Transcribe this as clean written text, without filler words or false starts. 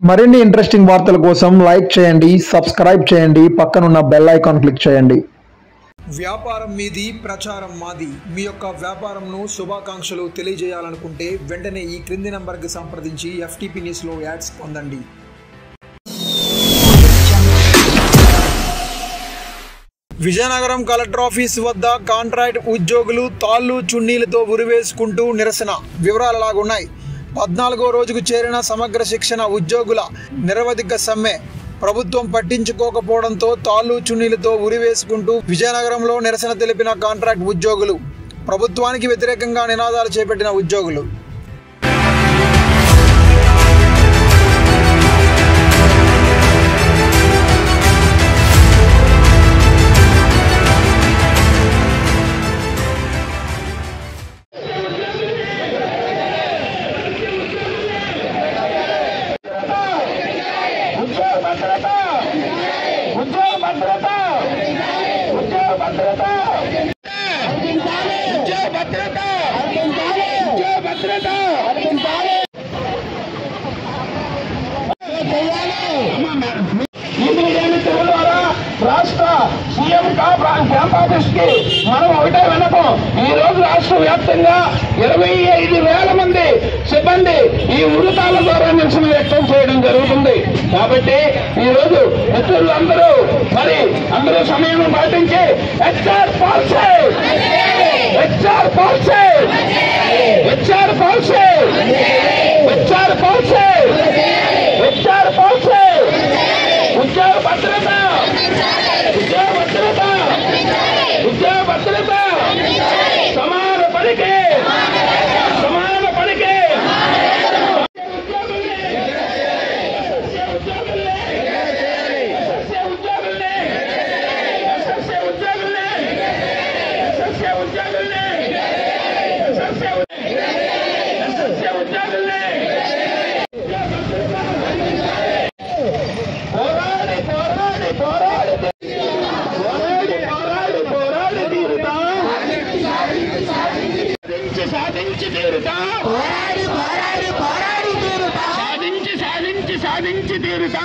మరిన్ని ఇంట్రెస్టింగ్ వార్తల కోసం లైక్ చేయండి, సబ్స్క్రైబ్ చేయండి, పక్కనున్న బెల్ ఐకాన్ క్లిక్ చేయండి. వ్యాపారం మీది, ప్రచారం మాది. మీ యొక్క వ్యాపారంను శుభాకాంక్షలు తెలియజేయాలనుకుంటే వెంటనే ఈ క్రింది నంబర్కి సంప్రదించి ఎఫ్టీపీ న్యూస్లో యాడ్స్ పొందండి. విజయనగరం కలెక్టర్ ఆఫీస్ వద్ద కాంట్రాక్ట్ ఉద్యోగులు తాళ్ళు చున్నీలతో ఉరివేసుకుంటూ నిరసన. వివరాలు అలాగున్నాయి. 14వ రోజుకు చేరిన సమగ్ర శిక్షణ ఉద్యోగుల నిరవధిక సమ్మె. ప్రభుత్వం పట్టించుకోకపోవడంతో తాళ్ళు చున్నీలతో ఉరివేసుకుంటూ విజయనగరంలో నిరసన తెలిపిన కాంట్రాక్ట్ ఉద్యోగులు. ప్రభుత్వానికి వ్యతిరేకంగా నినాదాలు చేపట్టిన ఉద్యోగులు. రాష్ట్ర సీఎం క్యాంప్ ఆఫీస్ కి మనం ఒకటే వినపం. ఈ రోజు రాష్ట్ర వ్యాప్తంగా 25,000 మంది సిబ్బంది ఈ ఉరితాల ద్వారా నిరసన వ్యక్తం చేయడం జరుగుతుంది. కాబట్టి ఈ రోజు మిత్రులందరూ అందరూ సమయం పాటించి హెచ్ఆర్ పాలసీ ఉద్యోగ భద్రత సమాన పనికి సాధించి తీరుతా